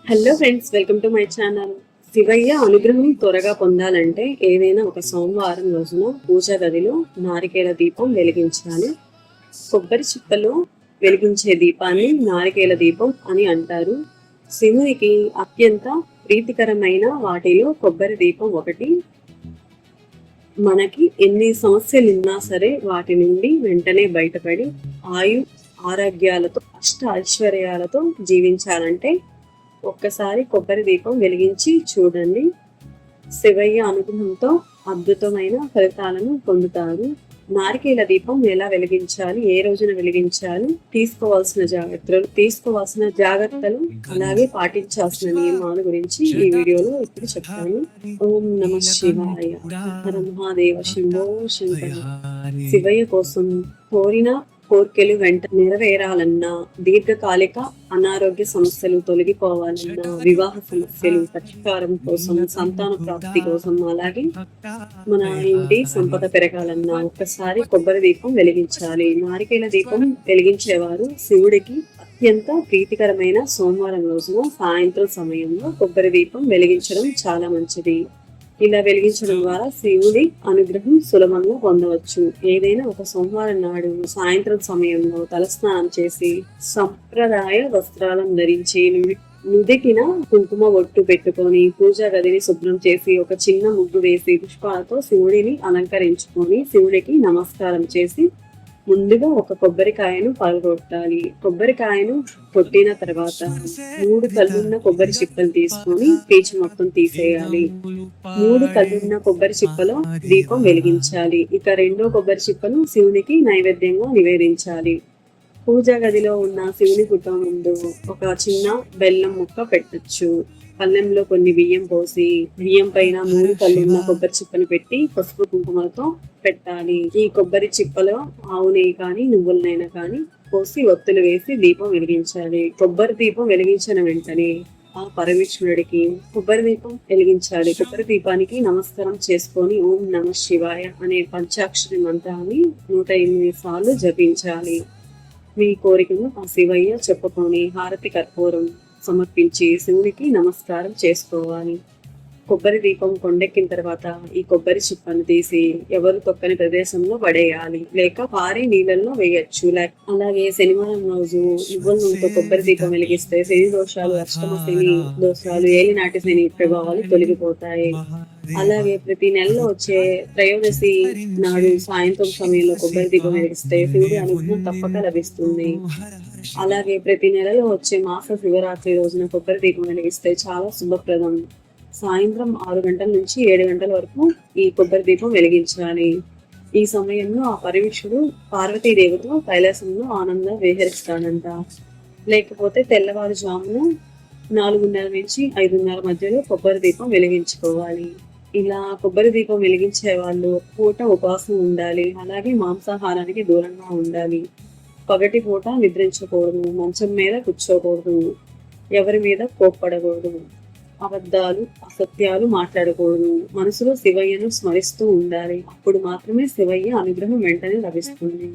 Hello friends, welcome to my channel. Shivayya అనుగ్రహం త్వరగా పొందాలంటే ఏదైనా ఒక సోమవారం రోజున పూజా గదిలో నారికేల దీపం వెలిగించాలి. కొబ్బరి చిప్పలో వెలిగించే దీపాన్ని నారికేల దీపం అని అంటారు. శివునికి అత్యంత ప్రీతికరమైన వాటిలో కొబ్బరి దీపం ఒకటి. మనకి ఎన్ని సమస్యలున్నా సరే వాటి నుండి వెంటనే బయటపడి ఆరోగ్యాలతో అష్ట ఐశ్వర్యాలతో జీవించాలంటే ఒక్కసారి కొబ్బరి దీపం వెలిగించి చూడండి. శివయ్య అనుగ్రహంతో అద్భుతమైన ఫలితాలను పొందుతారు. నారికేల దీపం ఎలా వెలిగించాలి, ఏ రోజున వెలిగించాలి, తీసుకోవాల్సిన జాగ్రత్తలు అలాగే పాటించాల్సిన నియమాల గురించి ఈ వీడియోలో ఇప్పుడు చెప్తాను. ఓం నమ శివాయ. హర మహాదేవ శంభో శంకర. శివయ్య కోసం కోరిన కోర్కెలు వెంట నెరవేరాలన్నా, దీర్ఘకాలిక అనారోగ్య సమస్యలు తొలగిపోవాలన్నా, వివాహ సమస్యలు పరిష్కారం కోసం, సంతాన ప్రాప్తి కోసం, అలాగే మన ఇంటి సంపద పెరగాలన్నా ఒక్కసారి కొబ్బరి దీపం వెలిగించాలి. నారికేల దీపం వెలిగించేవారు శివుడికి అత్యంత ప్రీతికరమైన సోమవారం రోజున సాయంత్రం సమయంలో కొబ్బరి దీపం వెలిగించడం చాలా మంచిది. ఇలా వెలిగించడం ద్వారా శివుడి అనుగ్రహం సులభంగా పొందవచ్చు. ఏదైనా ఒక సోమవారం నాడు సాయంత్రం సమయంలో తలస్నానం చేసి సంప్రదాయ వస్త్రాలను ధరించి నుదిటిన కుంకుమ ఒట్టు పెట్టుకొని పూజా గదిని శుభ్రం చేసి ఒక చిన్న ముగ్గు వేసి పుష్పాలతో శివుడిని అలంకరించుకొని శివుడికి నమస్కారం చేసి ముందుగా ఒక కొబ్బరికాయను పగలగొట్టాలి. కొబ్బరికాయను కొట్టిన తర్వాత 3 కళ్ళున్న కొబ్బరి చిప్పలు తీసుకొని పీచు మొత్తం తీసేయాలి. 3 కళ్ళున్న కొబ్బరి చిప్పలో దీపం వెలిగించాలి. ఇక 2వ కొబ్బరి చిప్పను శివునికి నైవేద్యంగా నివేదించాలి. పూజా గదిలో ఉన్న శివుని పుట్ట ముందు ఒక చిన్న బెల్లం ముక్క పెట్టచ్చు. పళ్ళెంలో కొన్ని బియ్యం పోసి బియ్యం పైన 3 కళ్ళున్న కొబ్బరి చిప్పను పెట్టి పసుపు కుంకుమలతో పెట్టాలి. ఈ కొబ్బరి చిప్పలో ఆవు నెయ్యి కానీ నువ్వులనైనా కానీ పోసి ఒత్తులు వేసి దీపం వెలిగించాలి. కొబ్బరి దీపం వెలిగించిన వెంటనే ఆ పరమేశ్వరుడికి కొబ్బరి దీపం వెలిగించాలి. కొబ్బరి దీపానికి నమస్కారం చేసుకొని ఓం నమ శివాయ అనే పంచాక్షరి మంత్రాన్ని 108 సార్లు జపించాలి. మీ కోరికను ఆ శివయ్య చెప్పుకొని హారతి కర్పూరం సమర్పించి శివునికి నమస్కారం చేసుకోవాలి. కొబ్బరి దీపం కొండెక్కిన తర్వాత ఈ కొబ్బరి చిప్పను తీసి ఎవరు తొక్కని ప్రదేశంలో పడేయాలి, లేక పారే నీళ్ళల్లో వేయచ్చు. అలాగే శనివారం రోజు నువ్వుల నూనెతో కొబ్బరి దీపం వెలిగిస్తే శని దోషాలు, అష్టమ శని దోషాలు, ఏలినాటి శని ప్రభావాలు తొలగిపోతాయి. అలాగే ప్రతి నెలలో వచ్చే త్రయోదశి నాడు సాయంత్రం సమయంలో కొబ్బరి దీపం వెలిగిస్తే శివుడి అనుగ్రహం తప్పక లభిస్తుంది. అలాగే ప్రతి నెలలో వచ్చే మాస శివరాత్రి రోజున కొబ్బరి దీపం వెలిగిస్తే చాలా శుభప్రదం. సాయంత్రం 6 గంటల నుంచి 7 గంటల వరకు ఈ కొబ్బరి దీపం వెలిగించాలి. ఈ సమయంలో ఆ పరమేశ్వరుడు పార్వతీదేవితో కైలాసంలో ఆనందంగా విహరిస్తాడంట. లేకపోతే తెల్లవారుజామున 4:30 నుంచి 5:30 మధ్యలో కొబ్బరి దీపం వెలిగించుకోవాలి. ఇలా కొబ్బరి దీపం వెలిగించే వాళ్ళు పూట ఉపవాసం ఉండాలి. అలాగే మాంసాహారానికి దూరంగా ఉండాలి. పగటి పూట నిద్రించకూడదు, మంచం మీద కూర్చోకూడదు, ఎవరి మీద కోప్పడకూడదు, అబద్ధాలు అసత్యాలు మాట్లాడకూడదు. మనసులో శివయ్యను స్మరిస్తూ ఉండాలి. అప్పుడు మాత్రమే శివయ్య అనుగ్రహం వెంటనే లభిస్తుంది.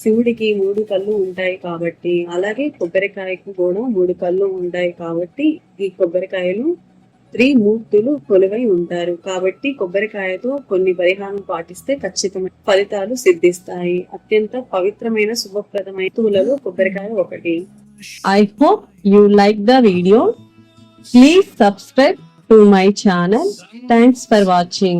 శివుడికి 3 కళ్ళు ఉంటాయి కాబట్టి, అలాగే కొబ్బరికాయకు కూడా 3 కళ్ళు ఉంటాయి కాబట్టి ఈ కొబ్బరికాయలు త్రిమూర్తులు కొలువై ఉంటారు. కాబట్టి కొబ్బరికాయతో కొన్ని పరిహారం పాటిస్తే ఖచ్చితమైన ఫలితాలు సిద్ధిస్తాయి. అత్యంత పవిత్రమైన శుభప్రదమైన వస్తువులలో కొబ్బరికాయ ఒకటి. I hope you like the video. Please subscribe to my channel. Thanks for watching.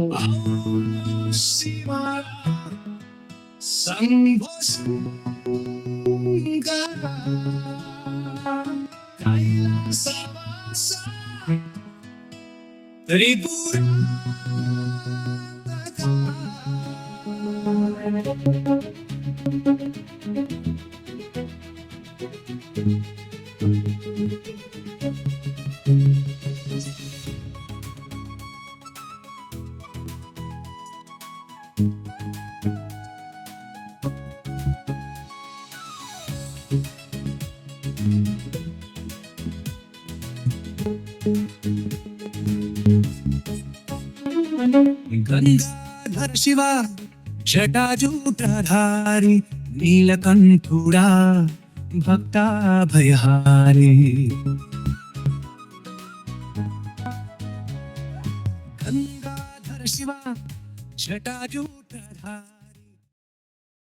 Gangadhar Shiva जटाजूटधारी नीलकंठुड़ा भक्ता भयहारी गंगाधर शिवा जटाजूटधारी